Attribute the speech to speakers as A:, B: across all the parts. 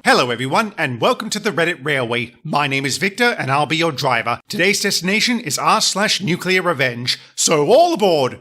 A: Hello everyone, and welcome to the Reddit Railway. My name is Victor, and I'll be your driver. Today's destination is r/NuclearRevenge, so all aboard!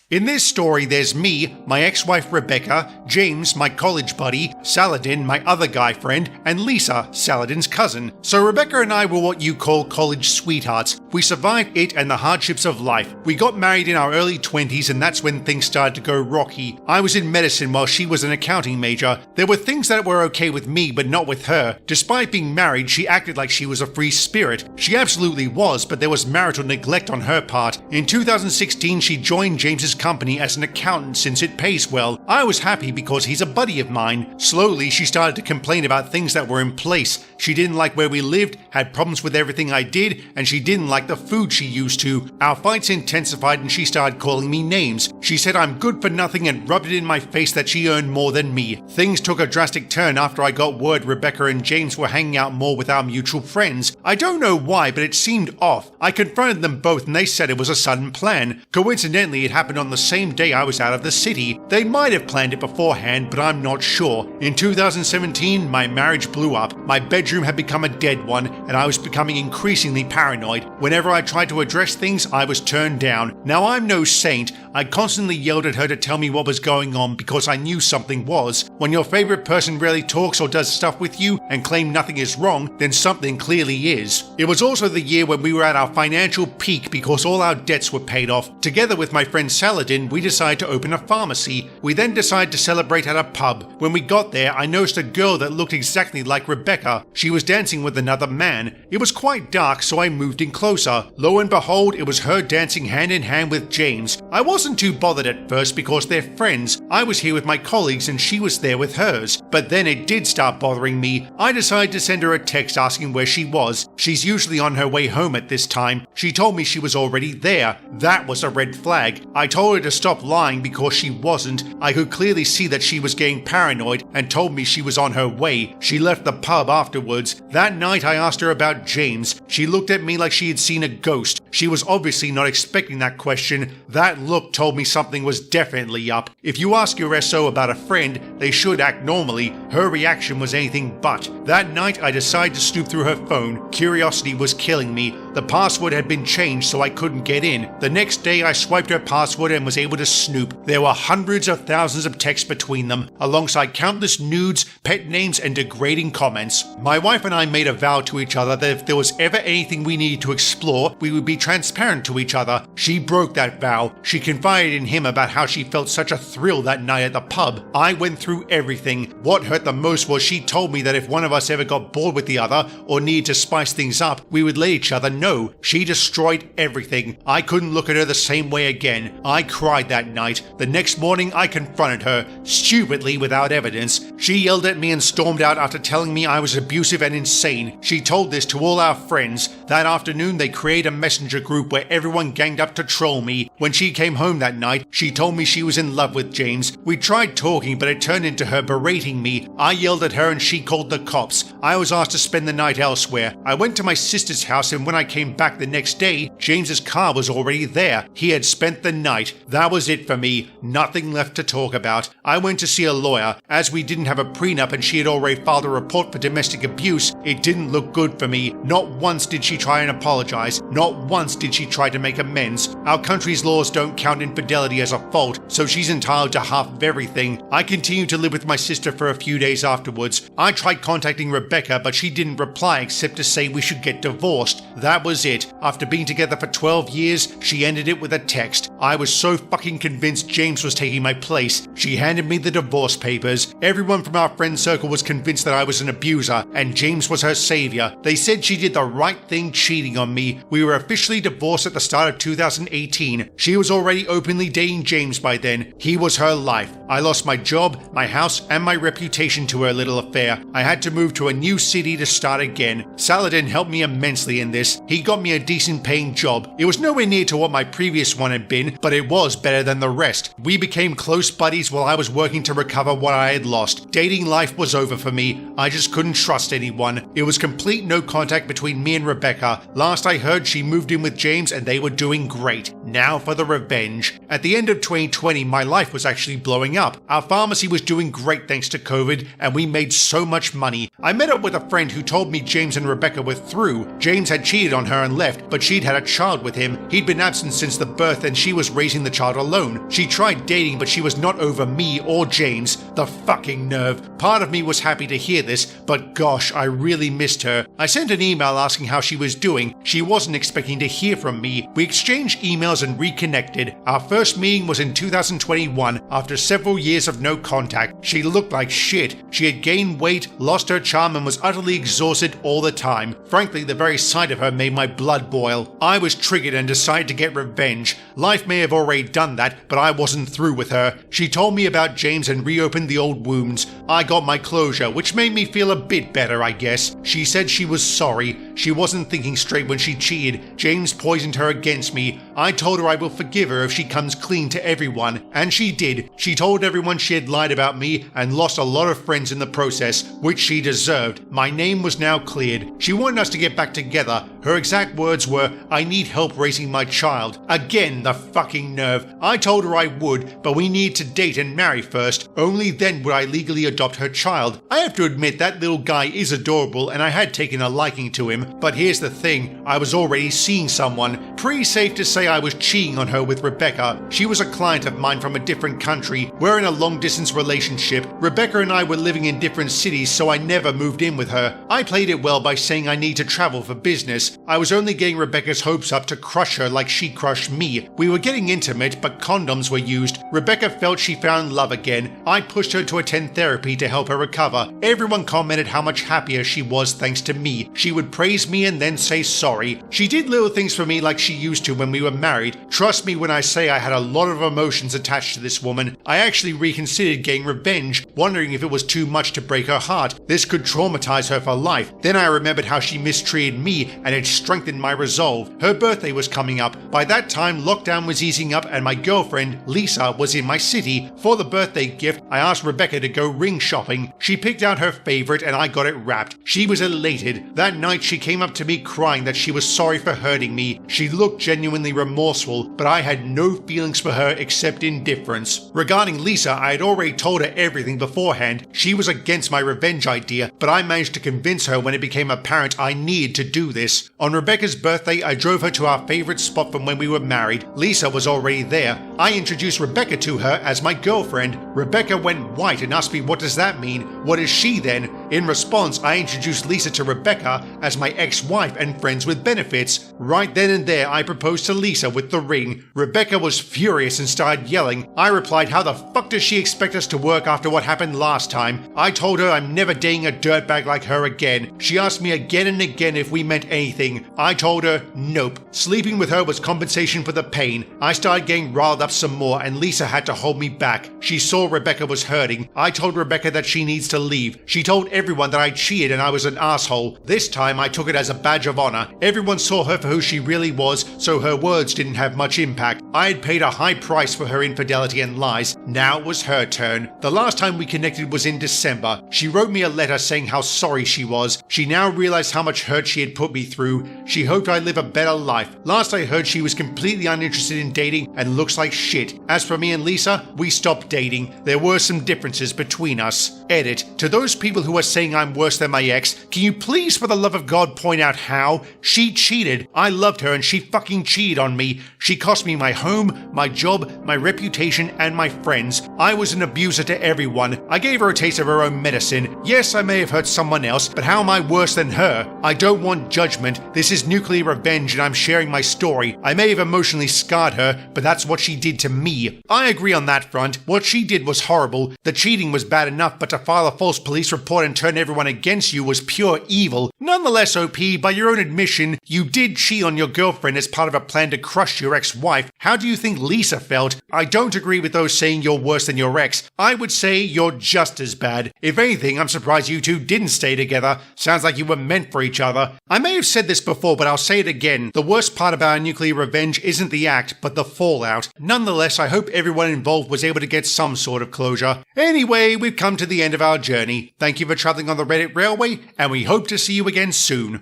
A: In this story, there's me, my ex-wife Rebecca, James, my college buddy, Saladin, my other guy friend, and Lisa, Saladin's cousin. So Rebecca and I were what you call college sweethearts. We survived it and the hardships of life. We got married in our early 20s, and that's when things started to go rocky. I was in medicine while she was an accounting major. There were things that were okay with me, but not with her. Despite being married, she acted like she was a free spirit. She absolutely was, but there was marital neglect on her part. In 2016, she joined James's company as an accountant since it pays well. I was happy because he's a buddy of mine. Slowly, she started to complain about things that were in place. She didn't like where we lived, had problems with everything I did, and she didn't like the food she used to. Our fights intensified and she started calling me names. She said I'm good for nothing and rubbed it in my face that she earned more than me. Things took a drastic turn after I got word Rebecca and James were hanging out more with our mutual friends. I don't know why, but it seemed off. I confronted them both and they said it was a sudden plan. Coincidentally, it happened on the same day I was out of the city. They might have planned it beforehand, but I'm not sure. In 2017, my marriage blew up. My bedroom had become a dead one, and I was becoming increasingly paranoid. Whenever I tried to address things, I was turned down. Now, I'm no saint. I constantly yelled at her to tell me what was going on because I knew something was. When your favorite person rarely talks or does stuff with you and claim nothing is wrong, then something clearly is. It was also the year when we were at our financial peak because all our debts were paid off. Together with my friend Saladin, we decided to open a pharmacy. We then decided to celebrate at a pub. When we got there, I noticed a girl that looked exactly like Rebecca. She was dancing with another man. It was quite dark, so I moved in closer. Lo and behold, it was her dancing hand in hand with James. I wasn't too bothered at first because they're friends. I was here with my colleagues and she was there with hers. But then it did start bothering me. I decided to send her a text asking where she was. She's usually on her way home at this time. She told me she was already there. That was a red flag. I told her to stop lying because she wasn't. I could clearly see that she was getting paranoid and told me she was on her way. She left the pub afterwards. That night I asked her about James. She looked at me like she had seen a ghost. She was obviously not expecting that question. That look told me something was definitely up. If you ask your SO about a friend, they should act normally. Her reaction was anything but. That night I decided to snoop through her phone. Curiosity was killing me. The password had been changed so I couldn't get in. The next day I swiped her password and was able to snoop. There were hundreds of thousands of texts between them, alongside countless nudes, pet names, and degrading comments. My wife and I made a vow to each other that if there was ever anything we needed to explore, we would be transparent to each other. She broke that vow. She confided in him about how she felt such a thrill that night at the pub. I went through everything. What hurt the most was she told me that if one of us ever got bored with the other or needed to spice things up, we would let each other know. She destroyed everything. I couldn't look at her the same way again. I cried that night. The next morning, I confronted her, stupidly without evidence. She yelled at me and stormed out after telling me I was abusive and insane. She told this to all our friends. That afternoon, they created a messenger group where everyone ganged up to troll me. When she came home that night, she told me she was in love with James. We tried talking, but it turned into her berating me. I yelled at her and she called the cops. I was asked to spend the night elsewhere. I went to my sister's house, and when I came back the next day, James's car was already there. He had spent the night. That was it for me. Nothing left to talk about. I went to see a lawyer. As we didn't have a prenup and she had already filed a report for domestic abuse, it didn't look good for me. Not once did she try and apologize. Not once did she try to make amends. Our country's laws don't count infidelity as a fault, so she's entitled to half of everything. I continued to live with my sister for a few days afterwards. I tried contacting Rebecca, but she didn't reply except to say we should get divorced. That was it. After being together for 12 years, she ended it with a text. I was so fucking convinced James was taking my place. She handed me the divorce papers. Everyone from our friend circle was convinced that I was an abuser, and James was her savior. They said she did the right thing cheating on me. We were officially divorced at the start of 2018. She was already openly dating James by then. He was her life. I lost my job, my house, and my reputation to her little affair. I had to move to a new city to start again. Saladin helped me immensely in this. He got me a decent paying job. It was nowhere near to what my previous one had been, but it was better than the rest. We became close buddies while I was working to recover what I had lost. Dating life was over for me. I just couldn't trust anyone. It was complete no contact between me and Rebecca. Last I heard, she moved in with James and they were doing great. Now for the revenge. NuclearRevenge. At the end of 2020, my life was actually blowing up. Our pharmacy was doing great thanks to COVID, and we made so much money. I met up with a friend who told me James and Rebecca were through. James had cheated on her and left, but she'd had a child with him. He'd been absent since the birth and she was raising the child alone. She tried dating, but she was not over me or James. The fucking nerve. Part of me was happy to hear this, but gosh, I really missed her. I sent an email asking how she was doing. She wasn't expecting to hear from me. We exchanged emails and reconnected. Our first meeting was in 2021, after several years of no contact. She looked like shit. She had gained weight, lost her charm, and was utterly exhausted all the time. Frankly, the very sight of her made my blood boil. I was triggered and decided to get revenge. Life may have already done that, but I wasn't through with her. She told me about James and reopened the old wounds. I got my closure, which made me feel a bit better, I guess. She said she was sorry. She wasn't thinking straight when she cheated. James poisoned her against me. I told her I will forgive her if she comes clean to everyone, and she did. She told everyone she had lied about me and lost a lot of friends in the process, which she deserved. My name was now cleared. She wanted us to get back together. Her exact words were, "I need help raising my child." Again, the fucking nerve. I told her I would, but we need to date and marry first. Only then would I legally adopt her child. I have to admit that little guy is adorable and I had taken a liking to him, but here's the thing, I was already seeing someone. Pretty safe to say I was cheating on her with Rebecca. She was a client of mine from a different country. We're in a long-distance relationship. Rebecca and I were living in different cities, so I never moved in with her. I played it well by saying I need to travel for business. I was only getting Rebecca's hopes up to crush her like she crushed me. We were getting intimate, but condoms were used. Rebecca felt she found love again. I pushed her to attend therapy to help her recover. Everyone commented how much happier she was thanks to me. She would praise me and then say sorry. She did little things for me like she used to when we were married. Trust me when I say I had a lot of emotions attached to this woman. I actually reconsidered getting revenge, wondering if it was too much to break her heart. This could traumatize her for life. Then I remembered how she mistreated me, and it strengthened my resolve. Her birthday was coming up. By that time, lockdown was easing up and my girlfriend, Lisa, was in my city. For the birthday gift, I asked Rebecca to go ring shopping. She picked out her favorite and I got it wrapped. She was elated. That night she came up to me crying that she was sorry for hurting me. She looked genuinely remorseful, but I had no feelings for her except indifference. Regarding Lisa, I had already told her everything beforehand. She was against my revenge idea, but I managed to convince her when it became apparent I needed to do this. On Rebecca's birthday, I drove her to our favorite spot from when we were married. Lisa was already there. I introduced Rebecca to her as my girlfriend. Rebecca went white and asked me, what does that mean? What is she then? In response, I introduced Lisa to Rebecca as my ex-wife and friends with benefits. Right then and there, I proposed to Lisa with the ring. Rebecca was furious and started yelling. I replied, how the fuck does she expect us to work after what happened last time? I told her I'm never dating a dirtbag like her again. She asked me again and again if we meant anything. I told her, nope. Sleeping with her was compensation for the pain. I started getting riled up some more and Lisa had to hold me back. She saw Rebecca was hurting. I told Rebecca that she needs to leave. She told everyone that I cheated and I was an asshole. This time I took it as a badge of honor. Everyone saw her for who she really was, so her words didn't have much impact. I had paid a high price for her infidelity and lies. Now it was her turn. The last time we connected was in December. She wrote me a letter saying how sorry she was. She now realized how much hurt she had put me through. She hoped I'd live a better life. Last I heard, she was completely uninterested in dating and looks like shit. As for me and Lisa, we stopped dating. There were some differences between us. Edit. To those people who are saying I'm worse than my ex, can you please for the love of God point out how? She cheated. I loved her and she fucking cheated on me. She cost me my home, my job, my reputation, and my friends. I was an abuser to everyone. I gave her a taste of her own medicine. Yes, I may have hurt someone else, but how am I worse than her? I don't want judgment. This is NuclearRevenge and I'm sharing my story. I may have emotionally scarred her, but that's what she did to me. I agree on that front. What she did was horrible. The cheating was bad enough, but to file a false police report and turn everyone against you was pure evil. Nonetheless, OP, by your own admission, you did cheat on your girlfriend as part of a plan to crush your ex-wife. How do you think Lisa felt? I don't agree with those saying you're worse than your ex. I would say you're just as bad. If anything, I'm surprised you two didn't stay together. Sounds like you were meant for each other. I may have said this before, but I'll say it again. The worst part about NuclearRevenge isn't the act, but the fallout. Nonetheless, I hope everyone involved was able to get some sort of closure. Anyway, we've come to the end of our journey. Thank you for traveling on the Reddit Railway, and we hope to see you again soon.